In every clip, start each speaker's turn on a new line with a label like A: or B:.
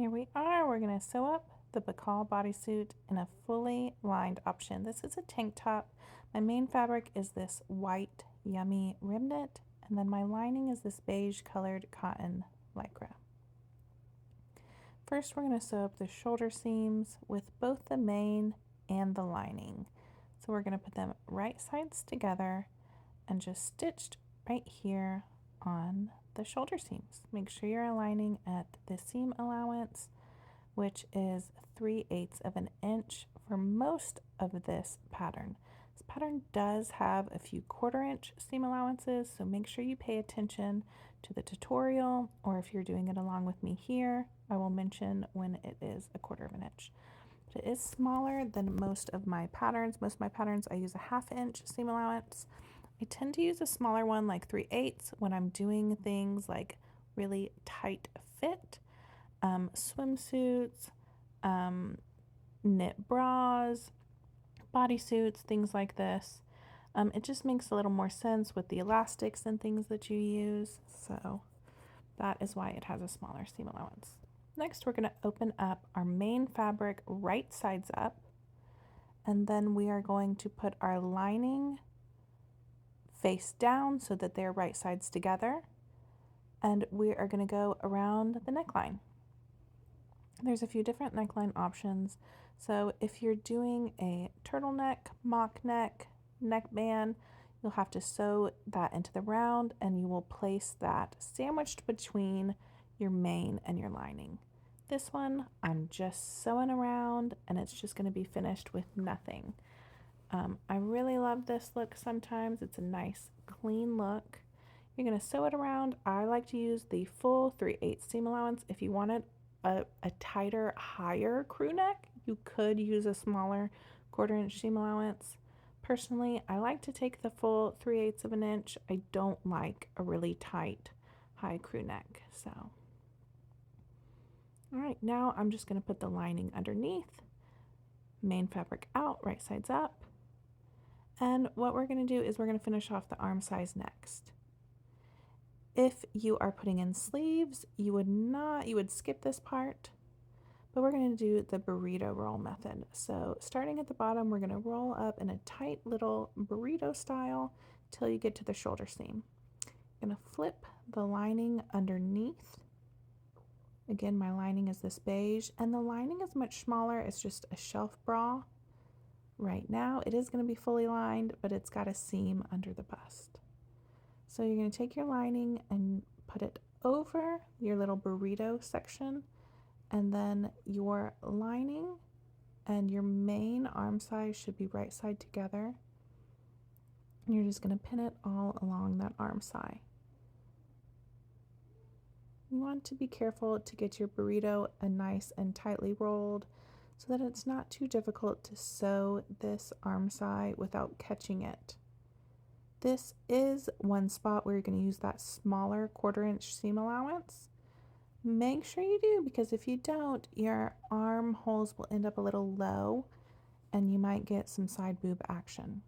A: Here we are. We're going to sew up the Bacall bodysuit in a fully lined option. This is a tank top. My main fabric is this white, yummy rib knit, and then my lining is this beige colored cotton lycra. First, we're going to sew up the shoulder seams with both the main and the lining. So we're going to put them right sides together and just stitched right here on the shoulder seams. Make sure you're aligning at the seam allowance, which is 3/8 of an inch for most of this pattern. This pattern does have a few 1/4 inch seam allowances, so make sure you pay attention to the tutorial, or if you're doing it along with me here, I will mention when it is 1/4 of an inch. But it is smaller than most of my patterns. Most of my patterns I use a 1/2 inch seam allowance. I tend to use a smaller one like 3/8 when I'm doing things like really tight fit, swimsuits, knit bras, bodysuits, things like this. It just makes a little more sense with the elastics and things that you use, so that is why it has a smaller seam allowance. Next, we're going to open up our main fabric right sides up, and then we are going to put our lining face down so that they're right sides together, and we are going to go around the neckline. There's a few different neckline options. So if you're doing a turtleneck, mock neck, neckband, you'll have to sew that into the round, and you will place that sandwiched between your main and your lining. This one, I'm just sewing around, and it's just going to be finished with nothing. I really love this look sometimes. It's a nice, clean look. You're going to sew it around. I like to use the full 3/8 seam allowance. If you wanted a tighter, higher crew neck, you could use a smaller 1/4 inch seam allowance. Personally, I like to take the full 3/8 of an inch. I don't like a really tight, high crew neck. So, all right, now I'm just going to put the lining underneath, main fabric out, right sides up. And what we're going to do is we're going to finish off the arm size next. If you are putting in sleeves, you would skip this part, but we're going to do the burrito roll method. So starting at the bottom, we're going to roll up in a tight little burrito style till you get to the shoulder seam. I'm going to flip the lining underneath. Again, my lining is this beige, and the lining is much smaller. It's just a shelf bra. Right now, it is going to be fully lined, but it's got a seam under the bust. So you're going to take your lining and put it over your little burrito section, and then your lining and your main arm size should be right side together. And you're just going to pin it all along that arm side. You want to be careful to get your burrito nice and tightly rolled so that it's not too difficult to sew this arm side without catching it. This is one spot where you're going to use that smaller 1/4 inch seam allowance. Make sure you do, because if you don't, your armholes will end up a little low and you might get some side boob action.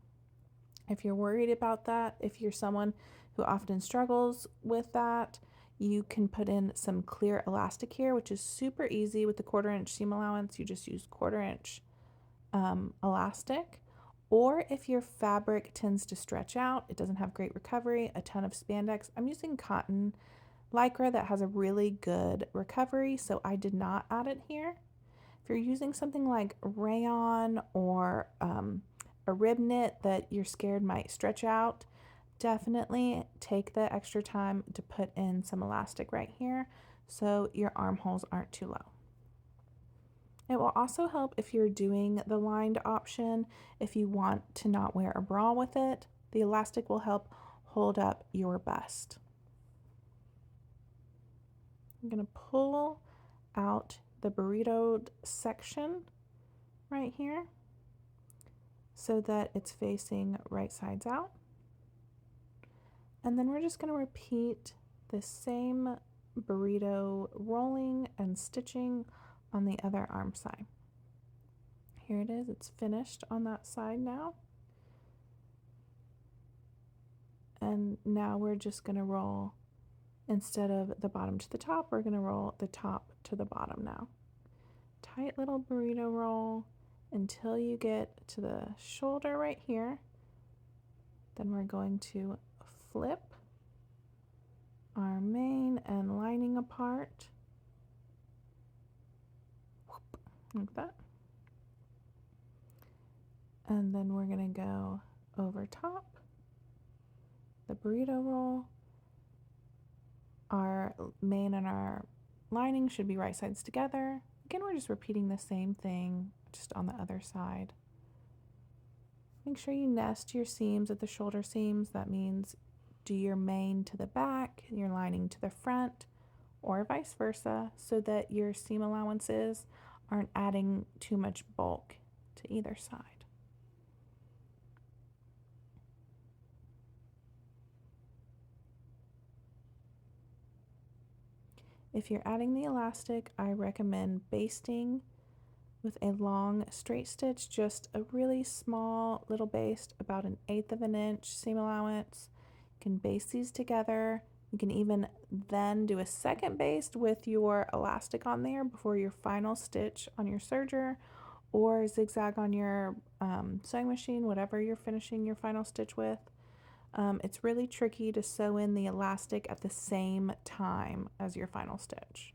A: If you're worried about that, if you're someone who often struggles with that, you can put in some clear elastic here, which is super easy with the 1/4 inch seam allowance. You just use 1/4 inch elastic. Or if your fabric tends to stretch out, it doesn't have great recovery, a ton of spandex. I'm using cotton lycra that has a really good recovery, so I did not add it here. If you're using something like rayon or a rib knit that you're scared might stretch out, definitely take the extra time to put in some elastic right here so your armholes aren't too low. It will also help if you're doing the lined option. If you want to not wear a bra with it, the elastic will help hold up your bust. I'm going to pull out the burrito section right here so that it's facing right sides out. And then we're just going to repeat the same burrito rolling and stitching on the other arm side. Here it is, it's finished on that side now. And now we're just going to roll Instead of the bottom to the top, we're going to roll the top to the bottom now. Tight little burrito roll until you get to the shoulder right here. Then we're going to flip our main and lining apart, like that. And then we're going to go over top, the burrito roll. Our main and our lining should be right sides together. Again, we're just repeating the same thing, just on the other side. Make sure you nest your seams at the shoulder seams. That means do your main to the back, your lining to the front, or vice versa, so that your seam allowances aren't adding too much bulk to either side. If you're adding the elastic, I recommend basting with a long straight stitch, just a really small little baste, about 1/8 of an inch seam allowance. You can baste these together. You can even then do a second baste with your elastic on there before your final stitch on your serger, or zigzag on your sewing machine, whatever you're finishing your final stitch with. It's really tricky to sew in the elastic at the same time as your final stitch.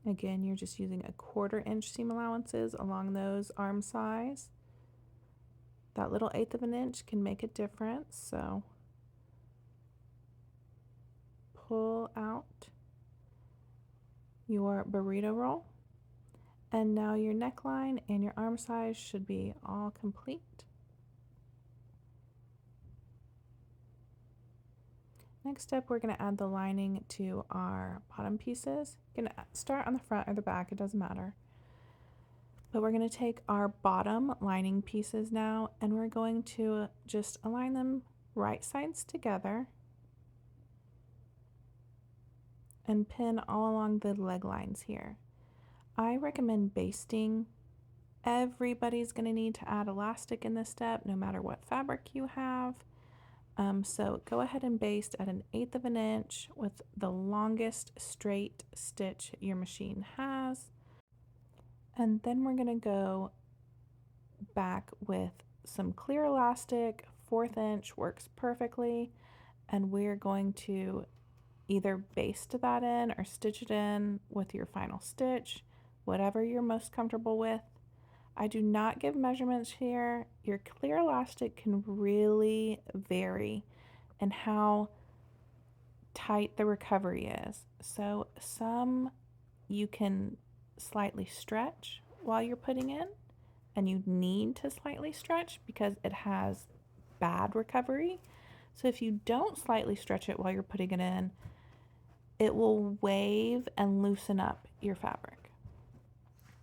A: Again, you're just using a 1/4 inch seam allowances along those arm size. That little 1/8 of an inch can make a difference, so pull out your burrito roll. And now your neckline and your arm size should be all complete. Next up, we're going to add the lining to our bottom pieces. You're going to start on the front or the back, it doesn't matter. But we're going to take our bottom lining pieces now, and we're going to just align them right sides together and pin all along the leg lines here. I recommend basting. Everybody's going to need to add elastic in this step, no matter what fabric you have. So go ahead and baste at 1/8 of an inch with the longest straight stitch your machine has. And then we're going to go back with some clear elastic. 1/4 inch works perfectly. And we're going to either baste that in or stitch it in with your final stitch, whatever you're most comfortable with. I do not give measurements here. Your clear elastic can really vary in how tight the recovery is. So some you can slightly stretch while you're putting in, and you need to slightly stretch because it has bad recovery. So if you don't slightly stretch it while you're putting it in, it will wave and loosen up your fabric.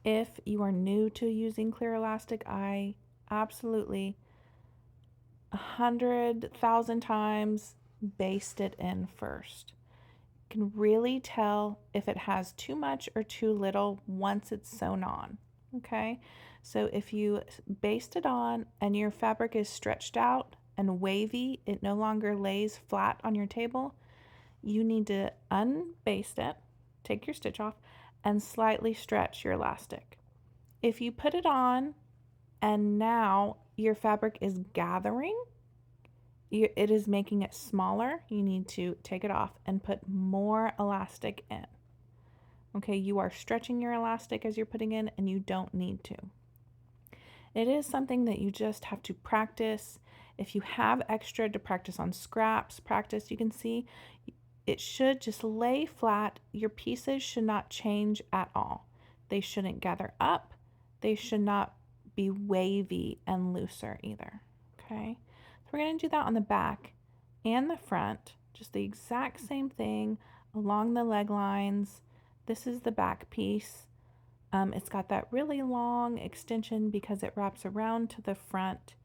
A: If you are new to using clear elastic, I absolutely 100,000 times baste it in first. You can really tell if it has too much or too little once it's sewn on. Okay, so if you baste it on and your fabric is stretched out and wavy, it no longer lays flat on your table, you need to unbaste it, take your stitch off, and slightly stretch your elastic. If you put it on and now your fabric is gathering, it is making it smaller, you need to take it off and put more elastic in. Okay, you are stretching your elastic as you're putting in, and you don't need to. It is something that you just have to practice. If you have extra to practice on scraps, you can see it should just lay flat. Your pieces should not change at all. They shouldn't gather up. They should not be wavy and looser either. Okay, so we're going to do that on the back and the front, just the exact same thing along the leg lines. This is the back piece. It's got that really long extension because it wraps around to the front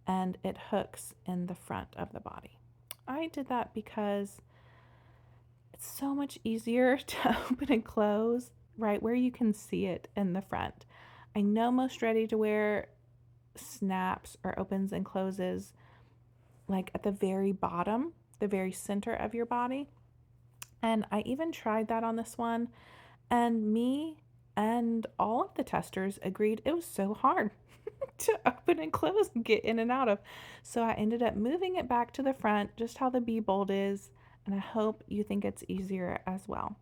A: and it hooks in the front of the body. I did that because it's so much easier to open and close right where you can see it in the front. I know most ready-to-wear snaps or opens and closes like at the very bottom, the very center of your body. And I even tried that on this one, and me and all of the testers agreed it was so hard to open and close and get in and out of. So I ended up moving it back to the front, just how the bee bolt is, and I hope you think it's easier as well.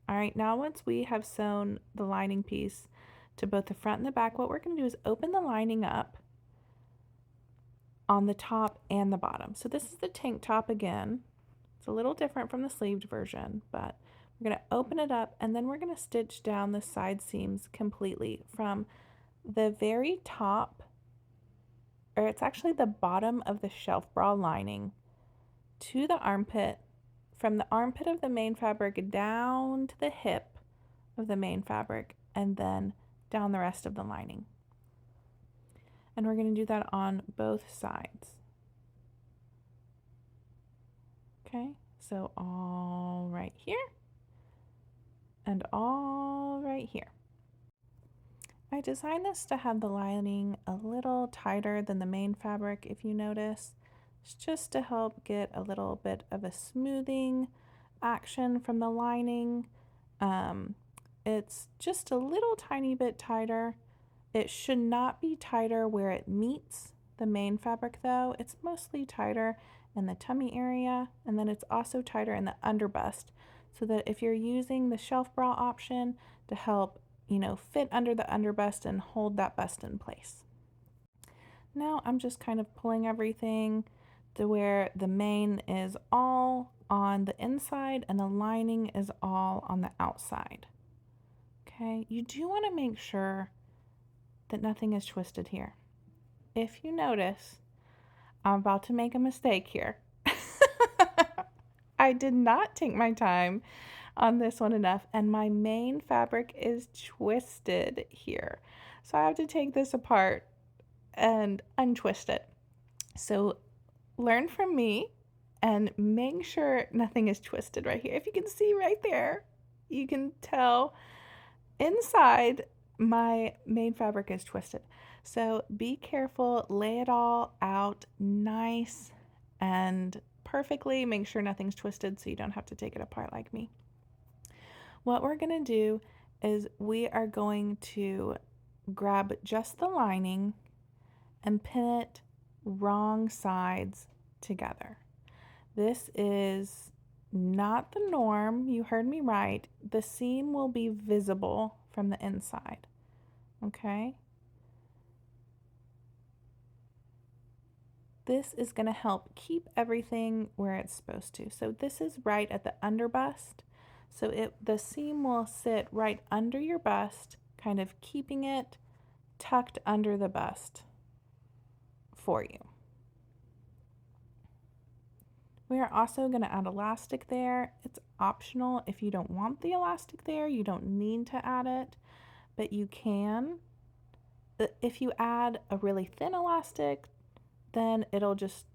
A: All right, now once we have sewn the lining piece to both the front and the back, what we're going to do is open the lining up on the top and the bottom. So this is the tank top again. It's a little different from the sleeved version, but we're going to open it up and then we're going to stitch down the side seams completely from the very top, or it's actually the bottom of the shelf bra lining, to the armpit, from the armpit of the main fabric down to the hip of the main fabric, and then down the rest of the lining. And we're going to do that on both sides. Okay, so all right here and all right here. I designed this to have the lining a little tighter than the main fabric, if you notice. It's just to help get a little bit of a smoothing action from the lining. It's just a little tiny bit tighter. It should not be tighter where it meets the main fabric though. It's mostly tighter in the tummy area, and then it's also tighter in the underbust, so that if you're using the shelf bra option to help, fit under the underbust and hold that bust in place. Now I'm just kind of pulling everything to where the main is all on the inside and the lining is all on the outside. Okay, you do want to make sure that nothing is twisted here. If you notice, I'm about to make a mistake here. I did not take my time on this one enough, and my main fabric is twisted here. So I have to take this apart and untwist it. So learn from me and make sure nothing is twisted right here. If you can see right there, you can tell inside my main fabric is twisted. So be careful, lay it all out nice and perfectly. Make sure nothing's twisted so you don't have to take it apart like me. What we're going to do is we are going to grab just the lining and pin it wrong sides together. This is not the norm. You heard me right. The seam will be visible from the inside. Okay? This is going to help keep everything where it's supposed to. So this is right at the underbust. So the seam will sit right under your bust, kind of keeping it tucked under the bust for you. We are also going to add elastic there. It's optional. If you don't want the elastic there, you don't need to add it, but you can. If you add a really thin elastic, then it'll just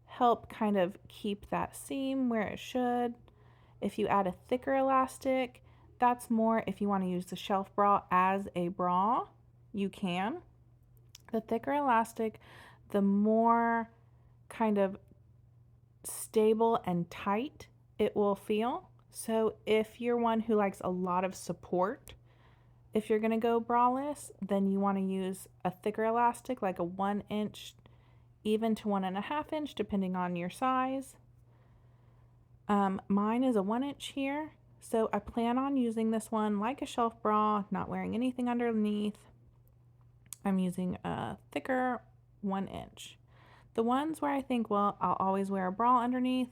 A: help kind of keep that seam where it should. If you add a thicker elastic, that's more if you want to use the shelf bra as a bra, you can. The thicker elastic, the more kind of stable and tight it will feel. So if you're one who likes a lot of support, if you're going to go braless, then you want to use a thicker elastic, like a 1 inch, even to 1.5 inch, depending on your size. Mine is a 1 inch here, so I plan on using this one like a shelf bra, not wearing anything underneath. I'm using a thicker 1 inch. The ones where I think, well, I'll always wear a bra underneath,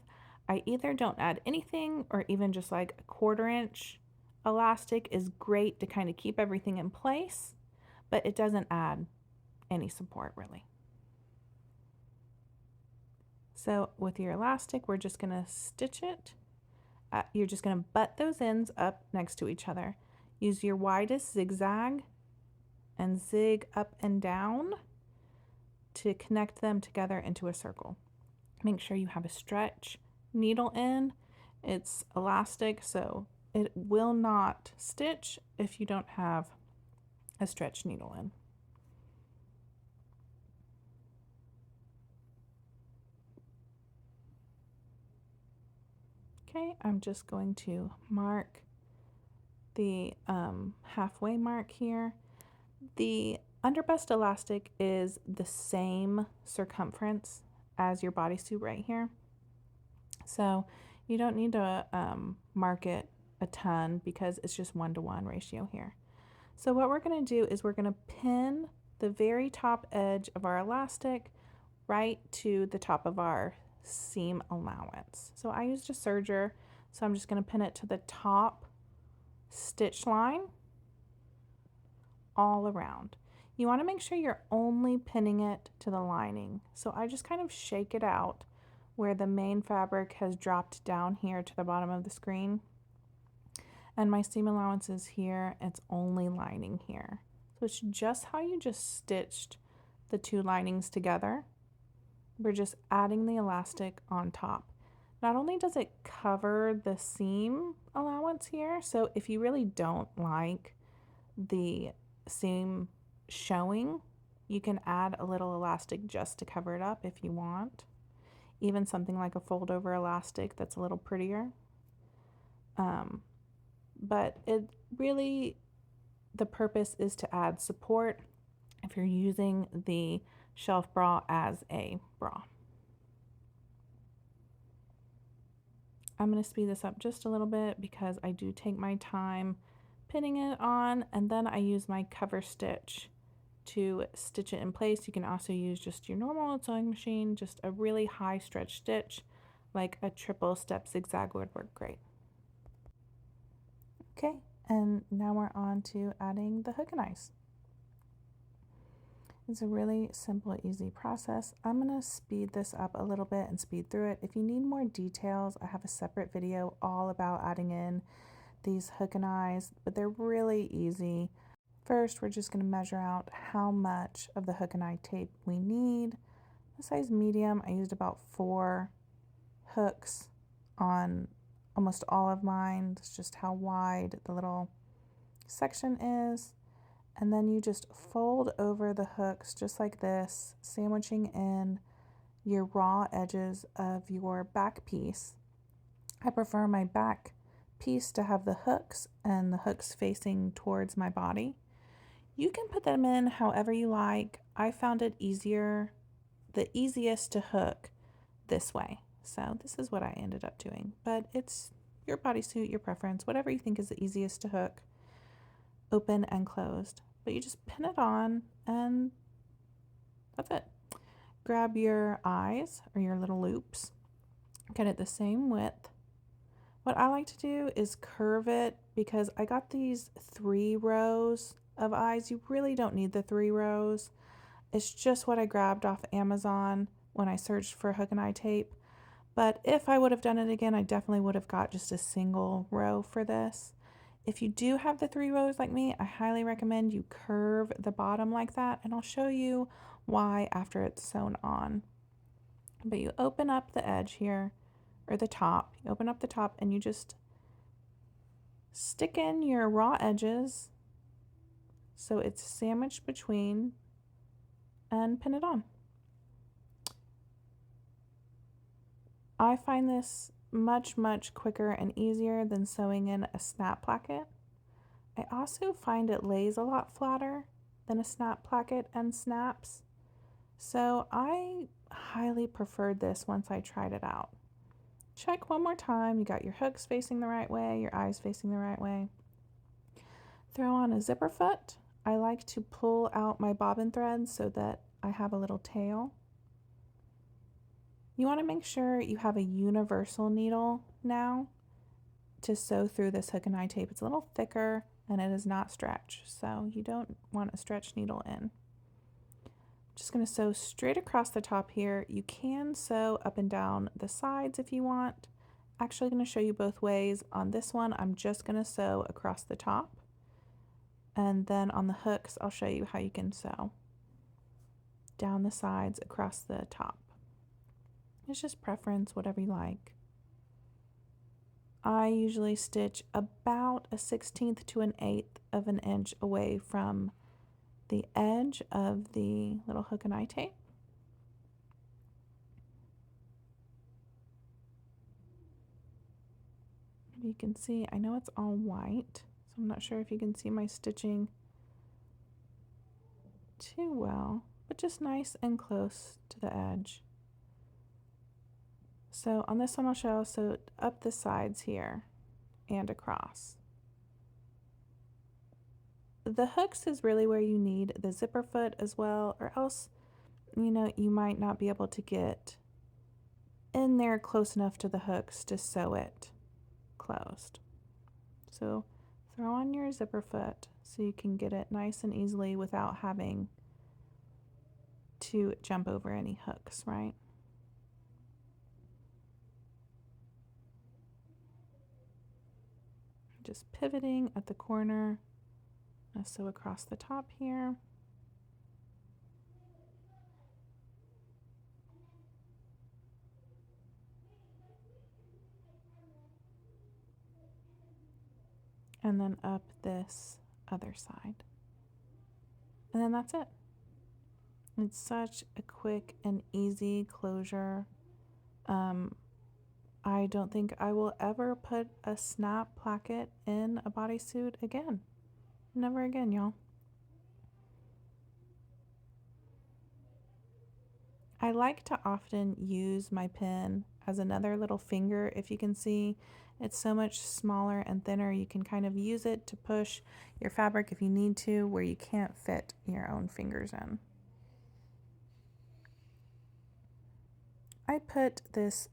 A: I either don't add anything or even just like a 1/4 inch elastic is great to kind of keep everything in place, but it doesn't add any support really. So with your elastic, we're just going to stitch it. You're just going to butt those ends up next to each other. Use your widest zigzag and zig up and down to connect them together into a circle. Make sure you have a stretch needle in. It's elastic, so it will not stitch if you don't have a stretch needle in. Okay, I'm just going to mark the halfway mark here. The underbust elastic is the same circumference as your bodysuit right here. So you don't need to mark it a ton because it's just 1-to-1 ratio here. So what we're going to do is we're going to pin the very top edge of our elastic right to the top of our seam allowance. So I used a serger, so I'm just going to pin it to the top stitch line all around. You want to make sure you're only pinning it to the lining. So I just kind of shake it out where the main fabric has dropped down here to the bottom of the screen. And my seam allowance is here, it's only lining here. So it's just how you just stitched the two linings together. We're just adding the elastic on top. Not only does it cover the seam allowance here, so if you really don't like the seam showing, you can add a little elastic just to cover it up if you want. Even something like a fold over elastic that's a little prettier. But it really, the purpose is to add support if you're using the shelf bra as a bra. I'm going to speed this up just a little bit because I do take my time pinning it on, and then I use my cover stitch to stitch it in place. You can also use just your normal sewing machine, just a really high stretch stitch, like a triple step zigzag would work great. Okay, and now we're on to adding the hook and eyes. It's a really simple, easy process. I'm going to speed this up a little bit and speed through it. If you need more details, I have a separate video all about adding in these hook and eyes, but they're really easy. First, we're just going to measure out how much of the hook and eye tape we need. The size medium, I used about 4 hooks on almost all of mine. That's just how wide the little section is. And then you just fold over the hooks just like this, sandwiching in your raw edges of your back piece. I prefer my back piece to have the hooks and the hooks facing towards my body. You can put them in however you like. I found it easier, the easiest to hook this way. So this is what I ended up doing, but it's your bodysuit, your preference, whatever you think is the easiest to hook, open and closed. But you just pin it on and that's it. Grab your eyes or your little loops, get it the same width. What I like to do is curve it because I got these 3 rows of eyes. You really don't need the 3 rows. It's just what I grabbed off Amazon when I searched for hook and eye tape. But if I would have done it again, I definitely would have got just a single row for this. If you do have the 3 rows like me, I highly recommend you curve the bottom like that, and I'll show you why after it's sewn on. But you open up the edge here, or the top, you open up the top and you just stick in your raw edges so it's sandwiched between and pin it on. I find this much quicker and easier than sewing in a snap placket. I also find it lays a lot flatter than a snap placket and snaps. So I highly preferred this once I tried it out. Check one more time, you got your hooks facing the right way, your eyes facing the right way. Throw on a zipper foot. I like to pull out my bobbin threads so that I have a little tail. You want to make sure you have a universal needle now to sew through this hook and eye tape. It's a little thicker and it is not stretch, so you don't want a stretch needle in. Just going to sew straight across the top here. You can sew up and down the sides if you want. Actually going to show you both ways. On this one, I'm just going to sew across the top. And then on the hooks, I'll show you how you can sew down the sides across the top. It's just preference, whatever you like. I usually stitch about a 1/16 to an 1/8 of an inch away from the edge of the little hook and eye tape. You can see, I know it's all white, so I'm not sure if you can see my stitching too well, but just nice and close to the edge. So on this one I'll show, so up the sides here and across. The hooks is really where you need the zipper foot as well, or else, you know, you might not be able to get in there close enough to the hooks to sew it closed. So throw on your zipper foot so you can get it nice and easily without having to jump over any hooks, right? Just pivoting at the corner, sew across the top here. And then up this other side. And then that's it. It's such a quick and easy closure. I don't think I will ever put a snap placket in a bodysuit again. Never again, y'all. I like to often use my pin as another little finger. If you can see, it's so much smaller and thinner. You can kind of use it to push your fabric if you need to, where you can't fit your own fingers in. I put this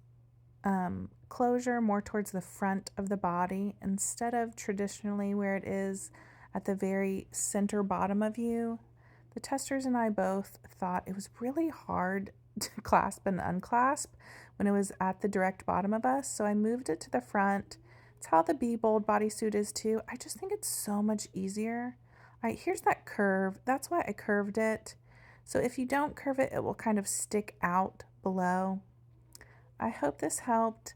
A: closure more towards the front of the body instead of traditionally where it is at the very center bottom of you. The testers and I both thought it was really hard to clasp and unclasp when it was at the direct bottom of us, so I moved it to the front. It's how the Be Bold bodysuit is too. I just think it's so much easier. All right, here's that curve. That's why I curved it. So if you don't curve it, it will kind of stick out below. I hope this helped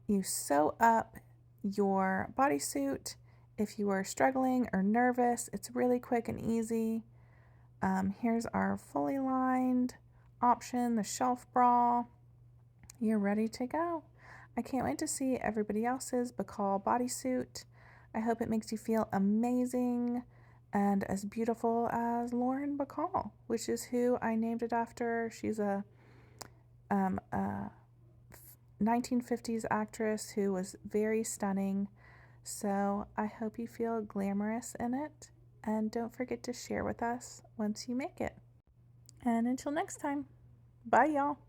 A: you sew up your bodysuit. If you are struggling or nervous, it's really quick and easy. Here's our fully lined option, the shelf bra. You're ready to go. I can't wait to see everybody else's Bacall bodysuit. I hope it makes you feel amazing and as beautiful as Lauren Bacall, which is who I named it after. She's a 1950s actress who was very stunning. So I hope you feel glamorous in it, and don't forget to share with us once you make it. And until next time, bye y'all.